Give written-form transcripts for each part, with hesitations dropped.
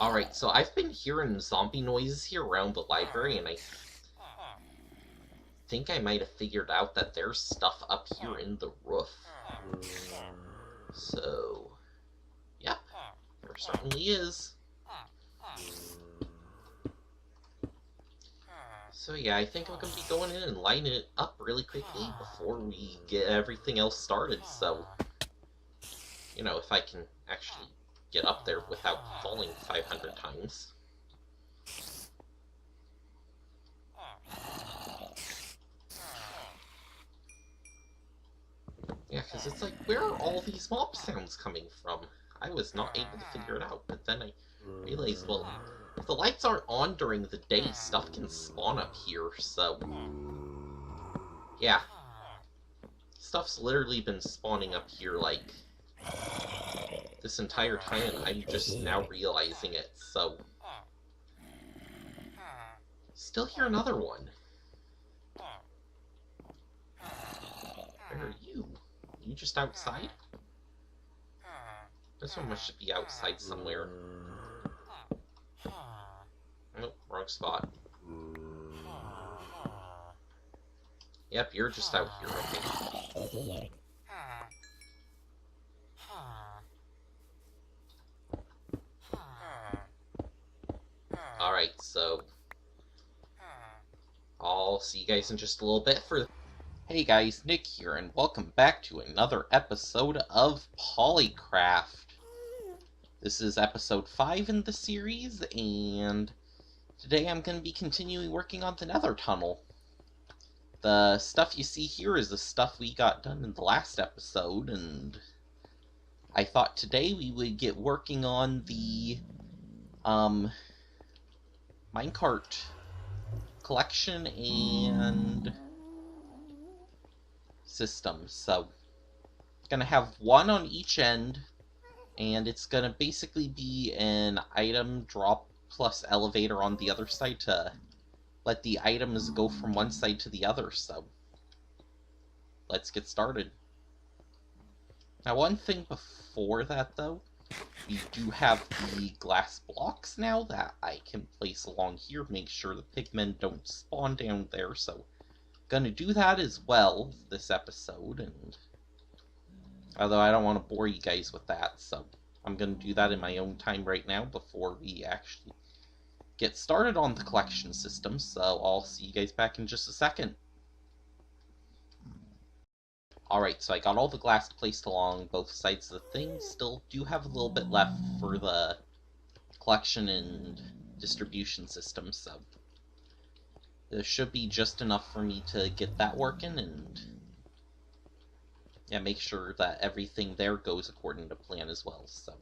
Alright, so I've been hearing zombie noises here around the library, and I think I might have figured out that there's stuff up here in the roof. So, yep, there certainly is. So yeah, I think I'm going to be going in and lighting it up really quickly before we get everything else started, so, you know, if I can actually get up there without falling 500 times. Yeah, because it's like, where are all these mob sounds coming from? I was not able to figure it out, but then I realized, well, if the lights aren't on during the day, stuff can spawn up here, so... yeah. Stuff's literally been spawning up here, like, this entire time, and I'm just now realizing it, so... Still hear another one. Where are you? You just outside? This one must be outside somewhere. Nope, wrong spot. Yep, you're just out here, I think. Alright, so... I'll see you guys in just a little bit for... Hey guys, Nick here, and welcome back to another episode of Polycraft. This is episode 5 in the series, and today I'm going to be continuing working on the nether tunnel. The stuff you see here is the stuff we got done in the last episode, and I thought today we would get working on the minecart collection and system. So, gonna have one on each end, and it's gonna basically be an item drop plus elevator on the other side to let the items go from one side to the other. So, let's get started. Now, one thing before that, though, we do have the glass blocks now that I can place along here, make sure the pigmen don't spawn down there, so gonna do that as well this episode, and although I don't want to bore you guys with that, so I'm gonna do that in my own time right now before we actually get started on the collection system, so I'll see you guys back in just a second. Alright, so I got all the glass placed along both sides of the thing. Still do have a little bit left for the collection and distribution system, so there should be just enough for me to get that working and yeah, make sure that everything there goes according to plan as well. So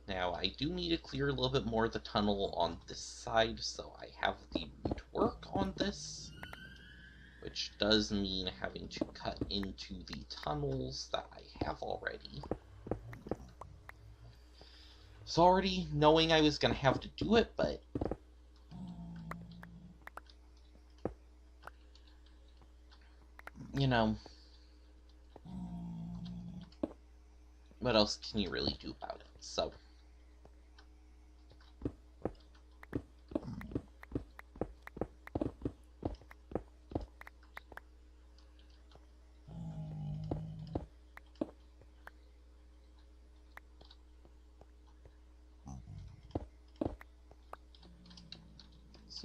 now I do need to clear a little bit more of the tunnel on this side, so I have the root work on this, which does mean having to cut into the tunnels that I have already. So already knowing I was going to have to do it, but you know, what else can you really do about it? So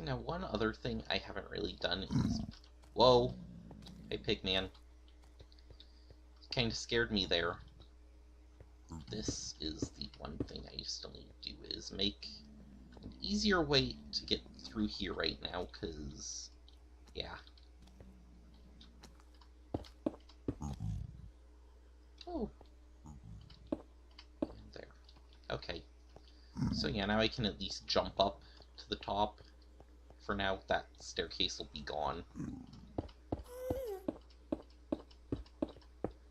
now, one other thing I haven't really done is... Whoa! Hey, Pigman. Kinda scared me there. This is the one thing I still need to do, is make an easier way to get through here right now, because... yeah. Oh. There. Okay. So yeah, now I can at least jump up to the top. For now, that staircase will be gone.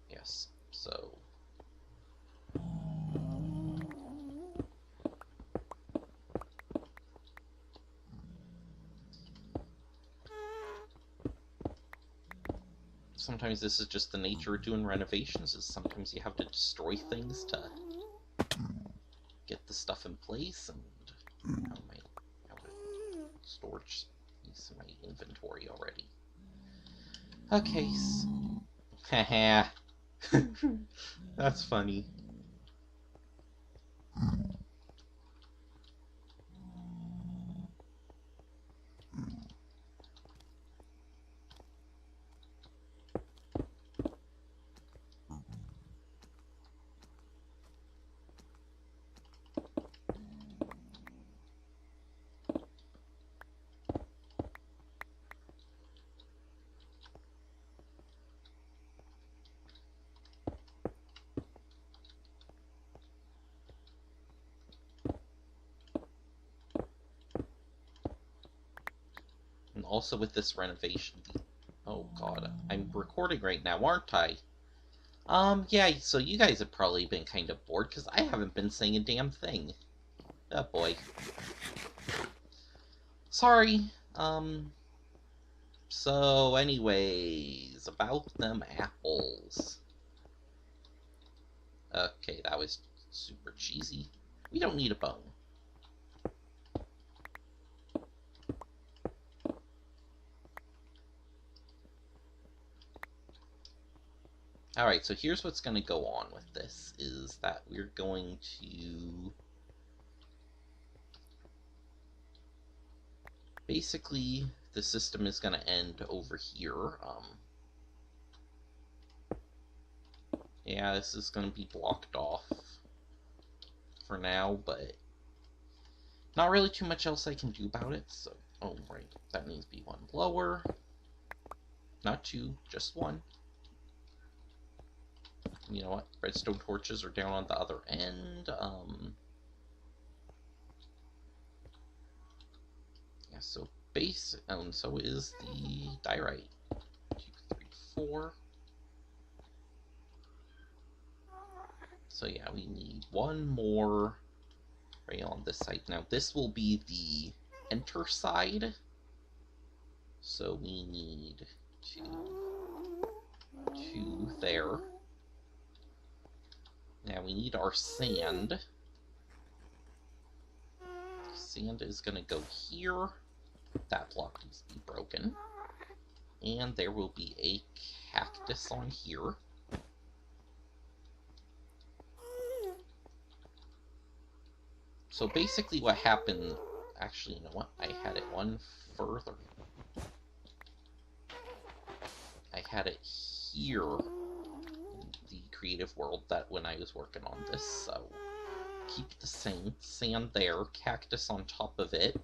Yes, so... sometimes this is just the nature of doing renovations, is sometimes you have to destroy things to get the stuff in place, and how am I out of storage space in my inventory already? Okay. Haha. That's funny. And also with this renovation... Oh god, I'm recording right now, aren't I? Yeah, so you guys have probably been kind of bored, because I haven't been saying a damn thing. Oh boy. Sorry. So anyways, about them apples. Okay, that was super cheesy. We don't need a bone. Alright, so here's what's going to go on with this, is that we're going to... Basically, the system is going to end over here. Yeah, this is going to be blocked off for now, but not really too much else I can do about it, so... Oh, right, that needs to be one lower. Not two, just one. You know what? Redstone torches are down on the other end. Yeah, so base, and so is the diorite. 2, 3, 4. So yeah, we need one more right on this side. Now this will be the enter side. So we need two there. Now we need our sand. Sand is going to go here. That block needs to be broken. And there will be a cactus on here. So basically what happened... Actually, you know what? I had it one further. I had it here in the creative world that when I was working on this, so... Keep the same sand there, cactus on top of it.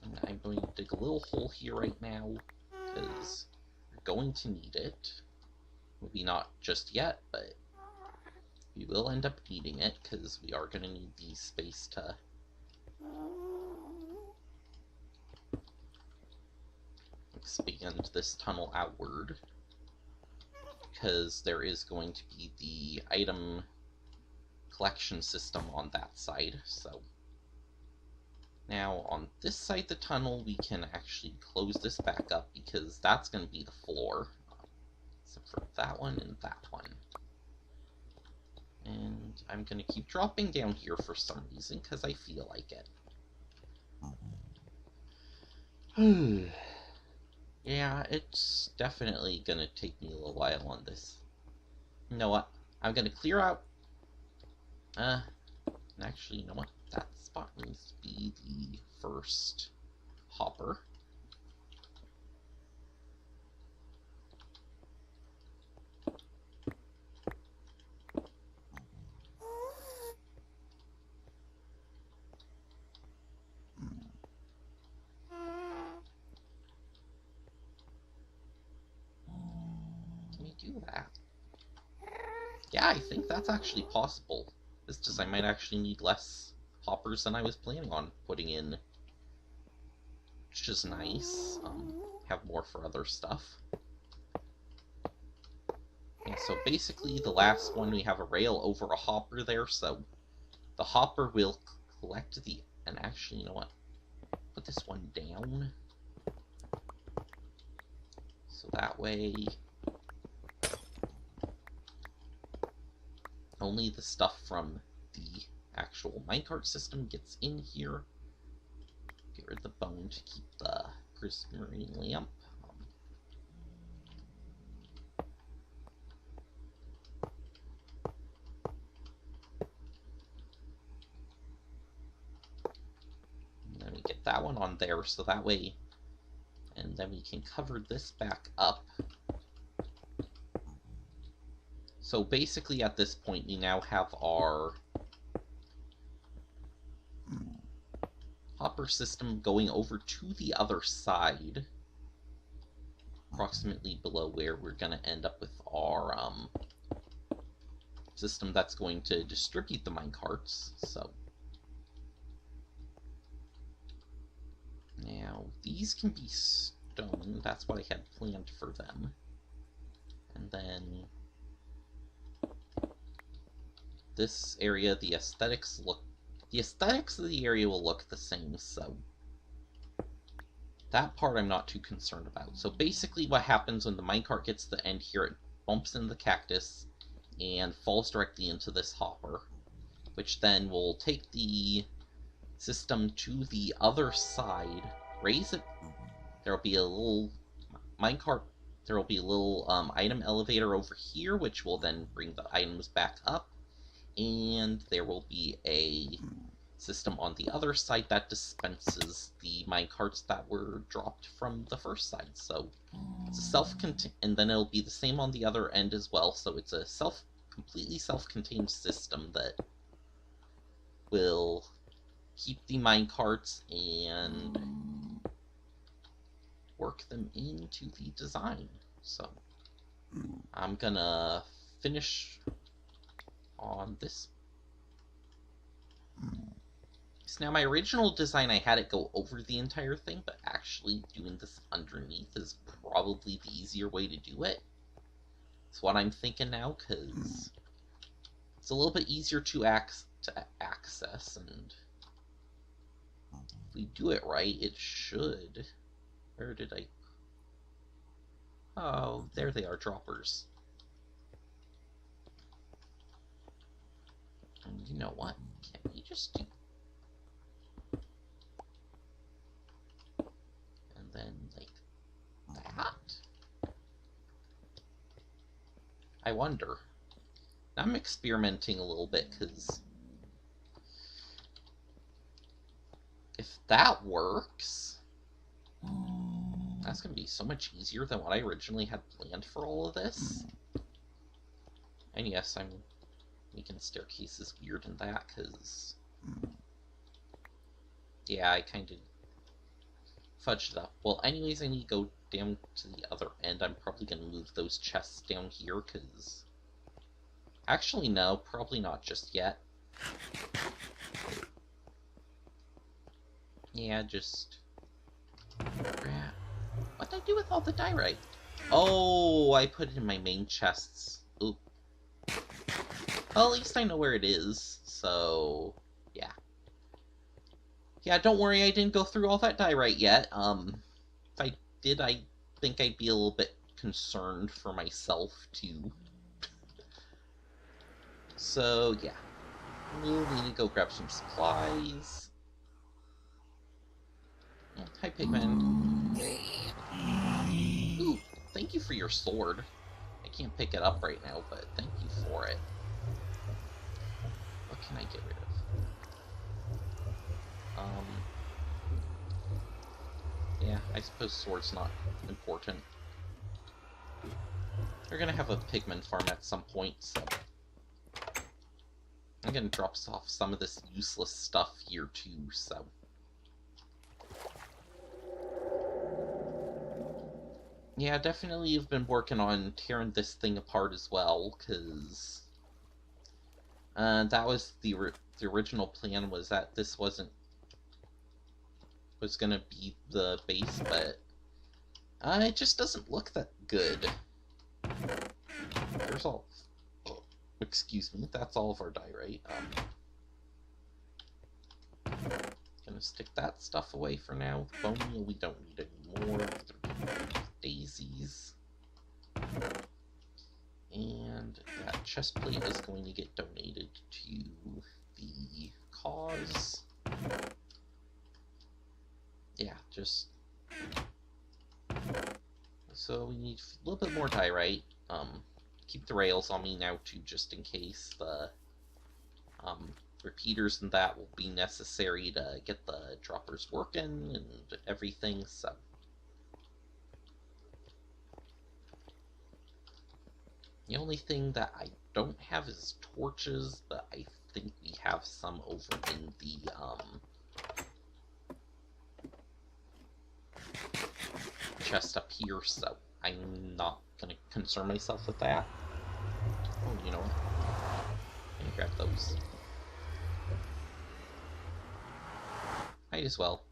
And I'm going to dig a little hole here right now, because we're going to need it. Maybe not just yet, but we will end up needing it, because we are going to need the space to expand this tunnel outward. Because there is going to be the item collection system on that side, so... Now, on this side of the tunnel, we can actually close this back up, because that's going to be the floor. Except for that one and that one. And I'm going to keep dropping down here for some reason, because I feel like it. Yeah, it's definitely going to take me a little while on this. You know what? I'm going to clear out... actually, you know what? That spot needs to be the first hopper. Can we do that? Yeah, I think that's actually possible. It's just I might actually need less hoppers than I was planning on putting in. Which is nice. Have more for other stuff. And so basically the last one, we have a rail over a hopper there, so the hopper will collect the... And actually, you know what? Put this one down. So that way... only the stuff from the actual minecart system gets in here. Get rid of the bone to keep the prismarine lamp. And then we get that one on there, so that way, and then we can cover this back up. So basically at this point we now have our hopper system going over to the other side, approximately below where we're going to end up with our system that's going to distribute the minecarts. So now these can be stone, that's what I had planned for them. And then this area, the aesthetics of the area will look the same, so that part I'm not too concerned about. So basically what happens when the minecart gets to the end here, it bumps into the cactus and falls directly into this hopper, which then will take the system to the other side, raise it. There'll be a little minecart, there'll be a little item elevator over here, which will then bring the items back up, and there will be a system on the other side that dispenses the minecarts that were dropped from the first side. So it's a and then it'll be the same on the other end as well. So it's a completely self-contained system that will keep the minecarts and work them into the design. So I'm gonna finish on this. So now my original design, I had it go over the entire thing, but actually doing this underneath is probably the easier way to do it. That's what I'm thinking now, because it's a little bit easier to access, and if we do it right, it should... Where did I... Oh, there they are, droppers. And you know what? Can we just do... And then, like, that? I wonder. I'm experimenting a little bit, because if that works, that's going to be so much easier than what I originally had planned for all of this. And yes, I'm making staircases weird in that, because yeah, I kind of fudged it up. Well, anyways, I need to go down to the other end. I'm probably going to move those chests down here, because... Actually, no, probably not just yet. Yeah, just... What did I do with all the diorite? Oh, I put it in my main chests. Oop. Well, at least I know where it is, so... yeah. Yeah, don't worry, I didn't go through all that diorite yet. If I did, I think I'd be a little bit concerned for myself, too. So, yeah. We'll need to go grab some supplies. Hi, Pigman. Ooh, thank you for your sword. I can't pick it up right now, but thank you for it. What can I get rid of? Yeah, I suppose sword's not important. We're gonna have a pigman farm at some point, so... I'm gonna drop off some of this useless stuff here too, so... Yeah, definitely have been working on tearing this thing apart as well, because... that was the original plan, was that this was gonna be the base, but... it just doesn't look that good. There's all... Excuse me, that's all of our diorite. Gonna stick that stuff away for now. Bone meal we don't need anymore. Daisies. And that chest plate is going to get donated to the cause. Yeah, just... So we need a little bit more diorite. Keep the rails on me now too, just in case. The repeaters and that will be necessary to get the droppers working and everything, so... The only thing that I don't have is torches, but I think we have some over in the, chest up here, so I'm not gonna concern myself with that. Oh, you know what? I'm gonna grab those. Might as well.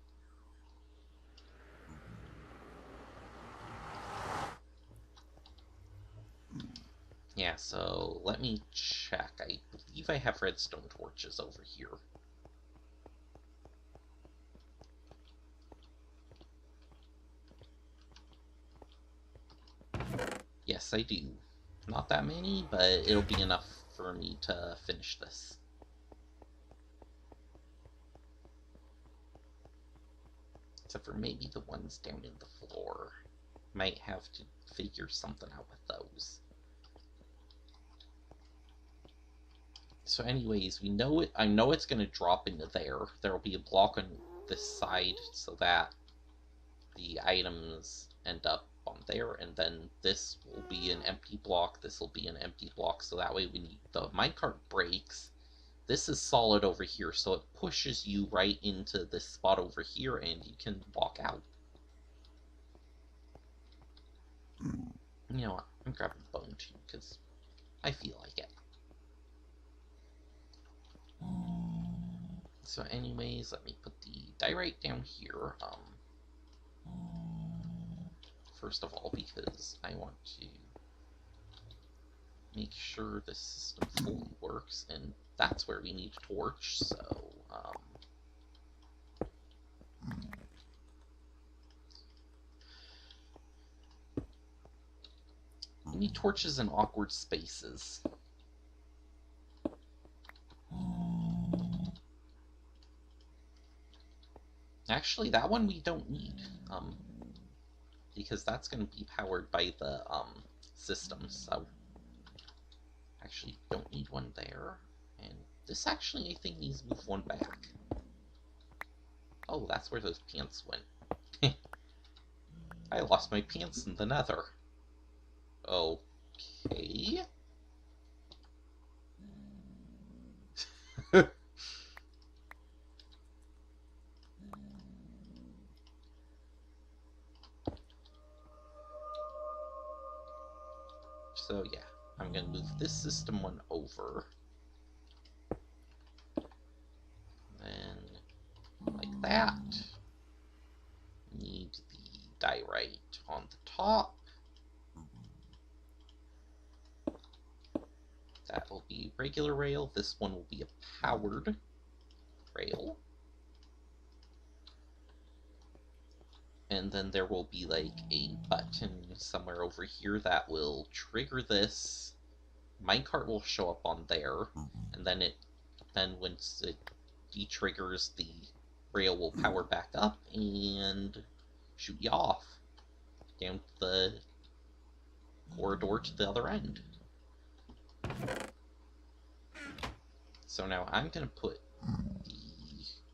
Yeah, so let me check. I believe I have redstone torches over here. Yes, I do. Not that many, but it'll be enough for me to finish this. Except for maybe the ones down in the floor. Might have to figure something out with those. So anyways, we know it. I know it's going to drop into there. There will be a block on this side so that the items end up on there, and then this will be an empty block. This will be an empty block, so that way when the minecart breaks, this is solid over here, so it pushes you right into this spot over here, and you can walk out. You know what? I'm grabbing bone too, because I feel like it. So anyways, let me put the diorite down here. First of all, because I want to make sure the system fully works, and that's where we need a torch, so, we need torches in awkward spaces. Actually, that one we don't need, because that's going to be powered by the, system, so... Actually, don't need one there. And this actually, I think, needs to move one back. Oh, that's where those pants went. I lost my pants in the nether. Okay. So yeah, I'm gonna move this system one over. Then, like that. Need the diorite on the top. That will be regular rail. This one will be a powered rail. And then there will be like a button somewhere over here that will trigger this. Minecart will show up on there, and then once it de-triggers, the rail will power back up and shoot you off down the corridor to the other end. So now I'm gonna put the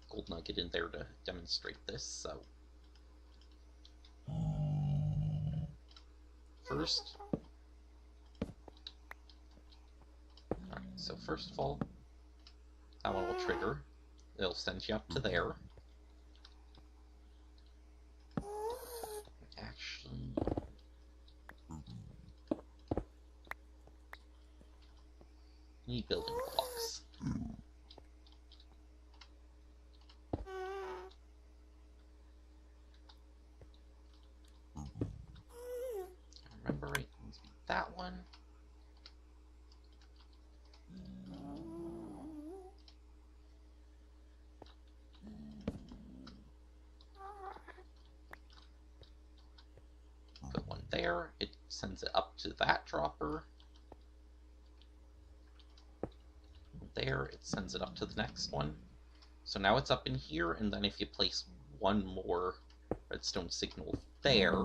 gold nugget in there to demonstrate this, so first, alright, so first of all, that one will trigger. It'll send you up to there. Actually, need building blocks. Remember, right? It needs to be that one. Put one there. It sends it up to that dropper. there, it sends it up to the next one. So now it's up in here, and then if you place one more redstone signal there,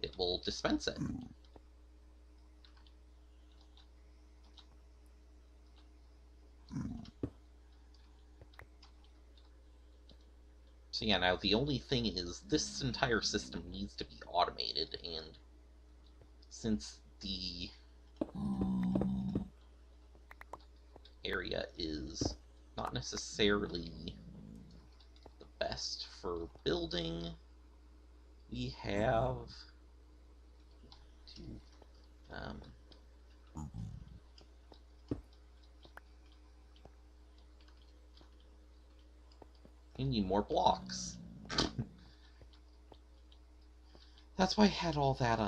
it will dispense it. So yeah, now the only thing is this entire system needs to be automated, and since the area is not necessarily the best for building, we have to we need more blocks. That's why I had all that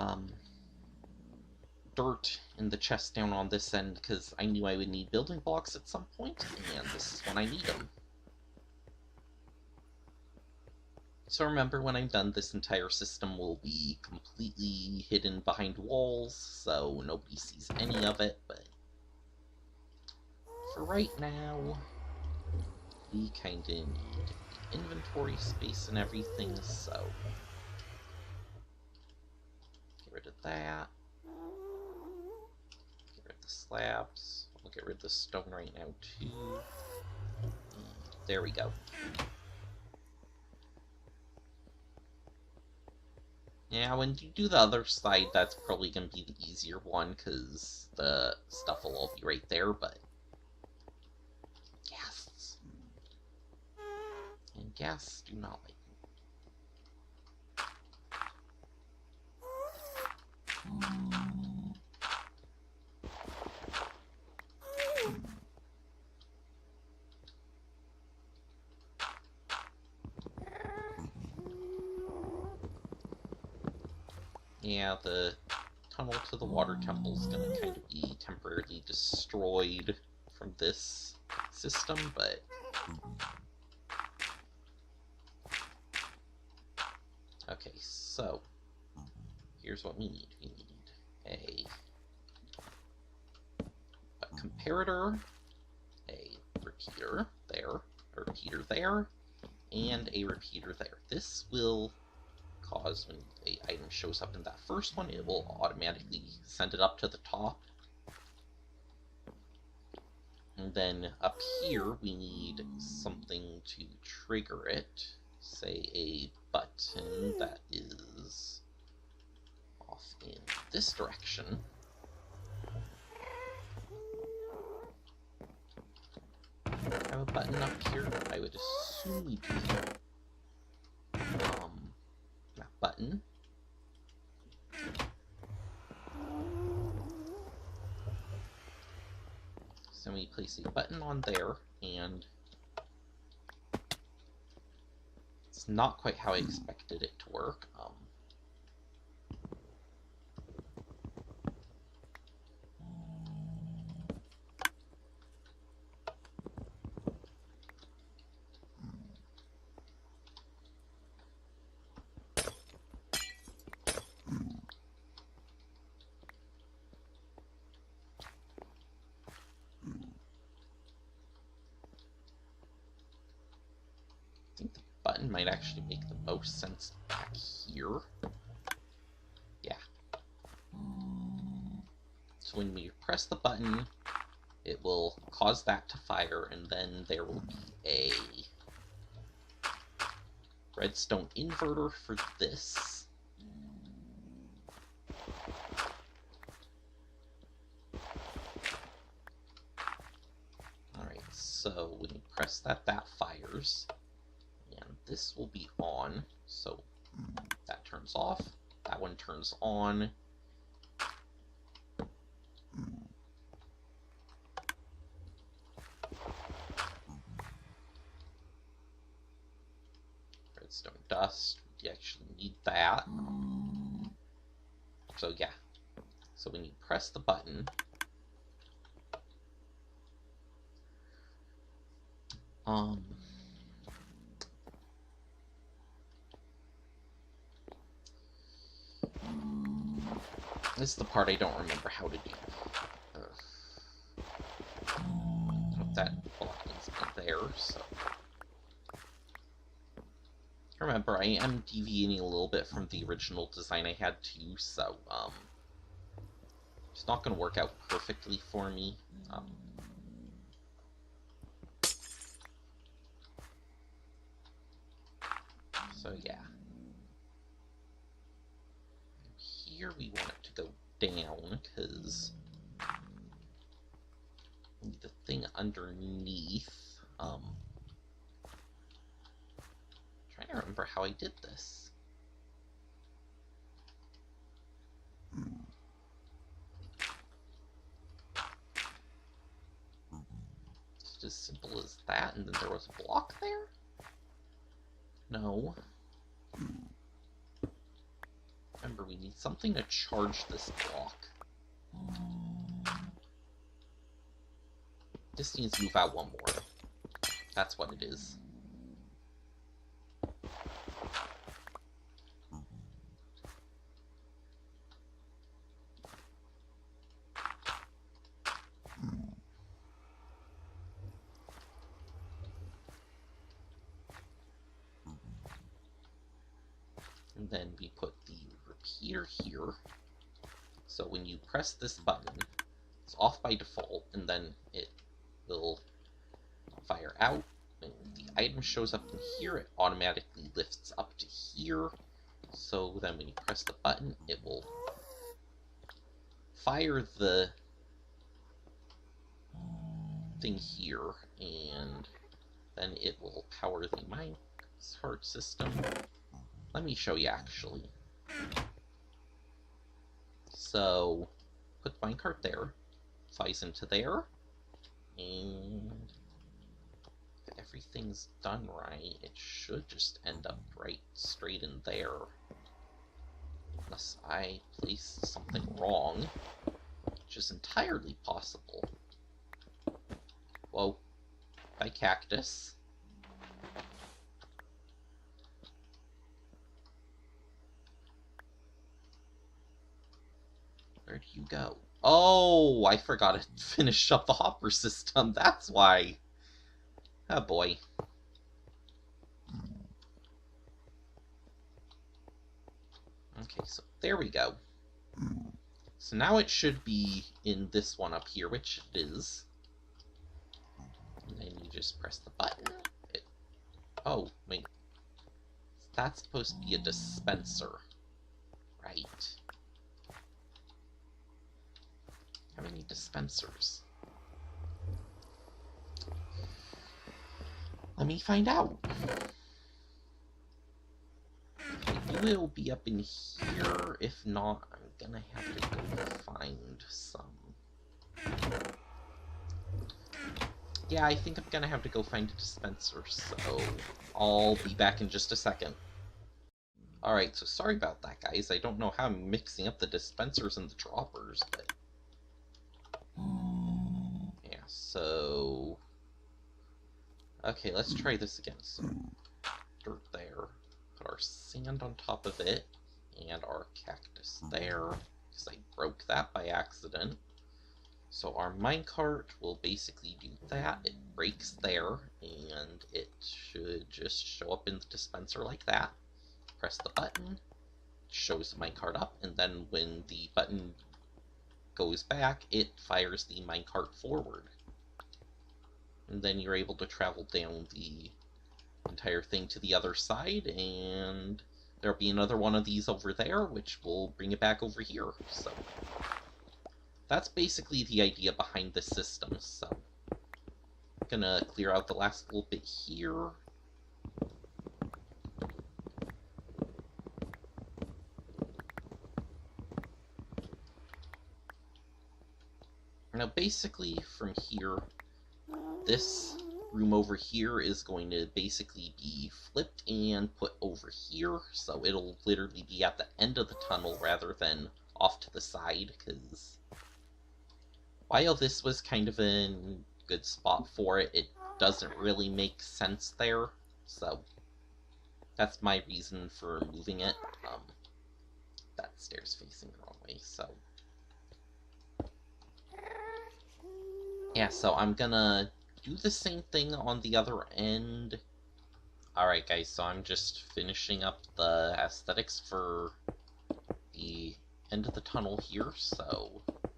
dirt in the chest down on this end, because I knew I would need building blocks at some point, and this is when I need them. So remember, when I'm done, this entire system will be completely hidden behind walls, so nobody sees any of it, but for right now, we kinda need inventory space and everything, so get rid of that. Get rid of the slabs. We'll get rid of the stone right now, too. And there we go. Yeah, when you do the other side, that's probably going to be the easier one, because the stuff will all be right there, but ghasts. And ghasts do not like me. Yeah, the tunnel to the water temple is going to kind of be temporarily destroyed from this system, but okay, so here's what we need. We need a comparator, a repeater there, a repeater there, and a repeater there. This will cause, when an item shows up in that first one, it will automatically send it up to the top. And then up here, we need something to trigger it. Say a button that is off in this direction. I have a button up here. I would assume we do. That button. So we place a button on there, and it's not quite how I expected it to work. I think the button might actually make the most sense back here. Yeah. So when we press the button, it will cause that to fire, and then there will be a redstone inverter for this. Alright, so when you press that, that fires. And this will be on, so that turns off, that one turns on. Redstone dust, you actually need that. So yeah, so when you press the button, this is the part I don't remember how to do. there, so... Remember, I am deviating a little bit from the original design I had too, so, it's not going to work out perfectly for me. So, yeah. Here we want it to go down, because the thing underneath, trying to remember how I did this. Just as simple as that, and then there was a block there? No. Remember, we need something to charge this block. This needs to move out one more. That's what it is. And then we put the repeater here. So when you press this button, it's off by default, and then it will fire out. When the item shows up in here, it automatically lifts up to here. So then when you press the button, it will fire the thing here, and then it will power the minecart system. Let me show you, actually. So, put the minecart there, flies into there, and if everything's done right, it should just end up right straight in there. Unless I placed something wrong, which is entirely possible. Whoa. By cactus. Where'd you go? Oh, I forgot to finish up the hopper system. That's why. Oh boy. Okay, so there we go. So now it should be in this one up here, which it is. And then you just press the button. Oh, wait. That's supposed to be a dispenser. Right. How many dispensers? Let me find out. It will be up in here. If not, I'm gonna have to go find some. Yeah, I think I'm gonna have to go find a dispenser, so I'll be back in just a second. Alright, so sorry about that, guys. I don't know how I'm mixing up the dispensers and the droppers, but... yeah, so... okay, let's try this again. So, dirt there. Put our sand on top of it, and our cactus there, because I broke that by accident. So our minecart will basically do that. It breaks there, and it should just show up in the dispenser like that. Press the button, it shows the minecart up, and then when the button goes back, it fires the minecart forward. And then you're able to travel down the entire thing to the other side, and there'll be another one of these over there, which will bring it back over here. So that's basically the idea behind this system. So I'm gonna clear out the last little bit here. Now basically from here, this room over here is going to basically be flipped and put over here, so it'll literally be at the end of the tunnel rather than off to the side, because while this was kind of a good spot for it, it doesn't really make sense there, so that's my reason for moving it. That stair's facing the wrong way, so yeah, so I'm gonna do the same thing on the other end. Alright guys, so I'm just finishing up the aesthetics for the end of the tunnel here, so I'm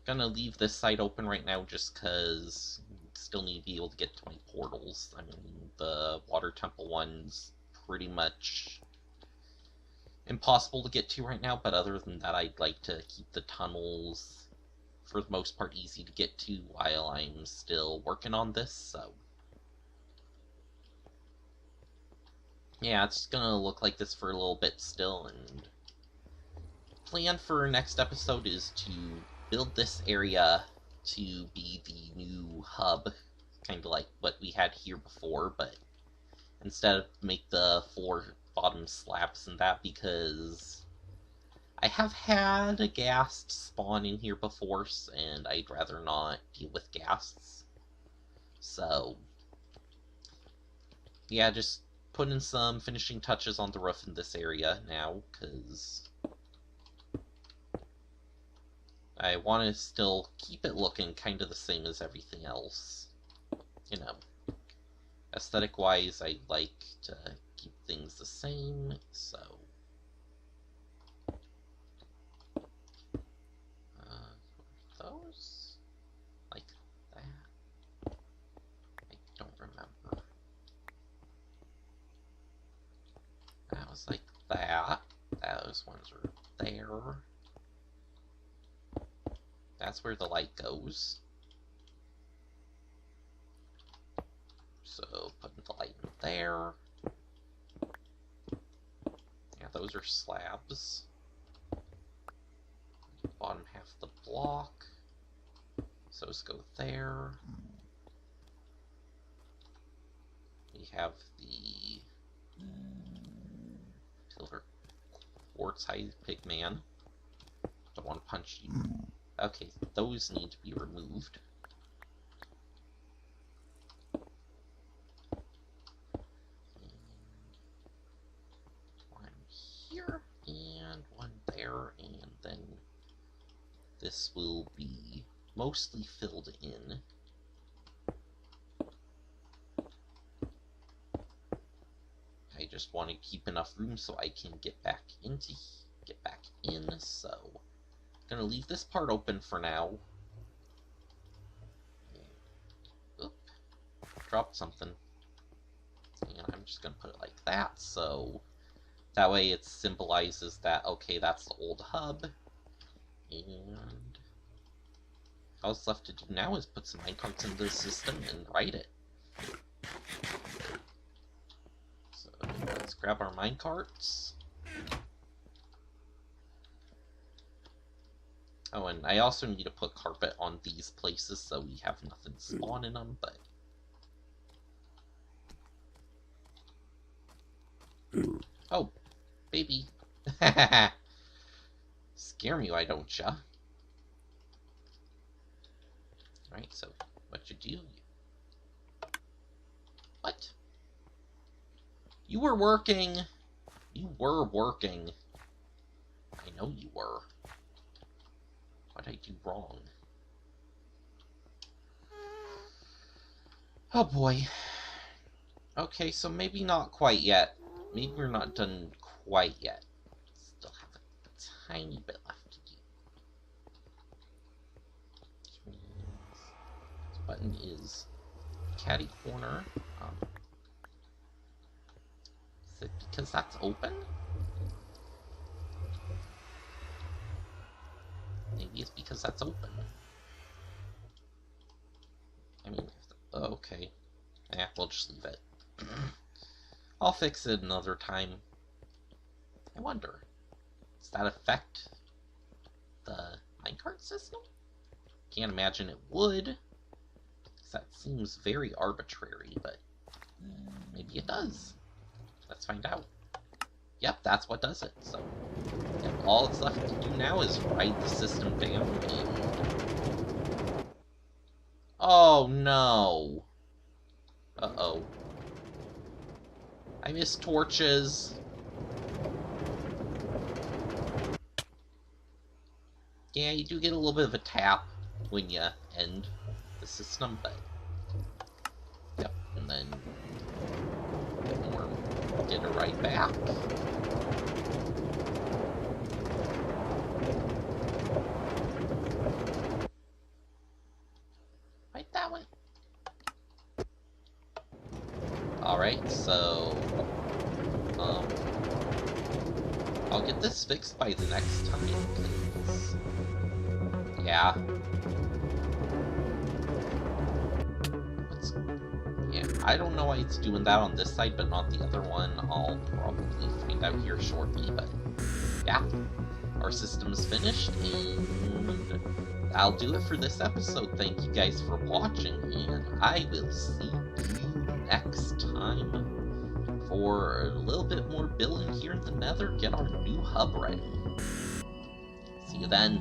gonna leave this side open right now just because still need to be able to get to my portals. I mean, the water temple one's pretty much impossible to get to right now, but other than that, I'd like to keep the tunnels, for the most part, easy to get to while I'm still working on this, so yeah, it's gonna look like this for a little bit still, and plan for next episode is to build this area to be the new hub, kind of like what we had here before, but instead of make the 4 bottom slabs and that, because I have had a ghast spawn in here before, and I'd rather not deal with ghasts. So yeah, just putting some finishing touches on the roof in this area now, because I want to still keep it looking kind of the same as everything else. You know, aesthetic-wise, I like to keep things the same, so those like that. I don't remember. That was like that. Those ones are there. That's where the light goes. So putting the light in there. Yeah, those are slabs. Bottom half of the block. So let's go there. We have the pillar quartz hide pigman. Don't want to punch you. Okay, those need to be removed. One here, and one there, and then this will be mostly filled in. I just want to keep enough room so I can get back in, so gonna leave this part open for now. Oop, dropped something. And I'm just gonna put it like that, so that way it symbolizes that, okay, that's the old hub. And all that's left to do now is put some minecarts into the system and write it. So let's grab our minecarts. Oh, and I also need to put carpet on these places so we have nothing spawn in them, but oh, baby. Scare me, why don't ya? Alright, so what you do? What? You were working. You were working. I know you were. What did I do wrong? Oh boy. Okay, so maybe not quite yet. Maybe we're not done quite yet. Still have a tiny bit left to do. Which means this button is catty corner. Is it because that's open? Maybe it's because that's open. I mean, okay. Yeah, we'll just leave it. I'll fix it another time. I wonder, does that affect the minecart system? Can't imagine it would, because that seems very arbitrary, but maybe it does. Let's find out. Yep, that's what does it. So, yep, all it's left to do now is write the system down and... Oh no! Uh-oh. I missed torches. Yeah, you do get a little bit of a tap when you end. the system, but yep, and then get more, get it right back. Right that way. Alright, so I'll get this fixed by the next time, because yeah. Yeah, I don't know why it's doing that on this side, but not the other one. I'll probably find out here shortly, but yeah. Our system is finished, and that'll do it for this episode. Thank you guys for watching, and I will see you next time for a little bit more building here in the Nether, get our new hub ready. See you then.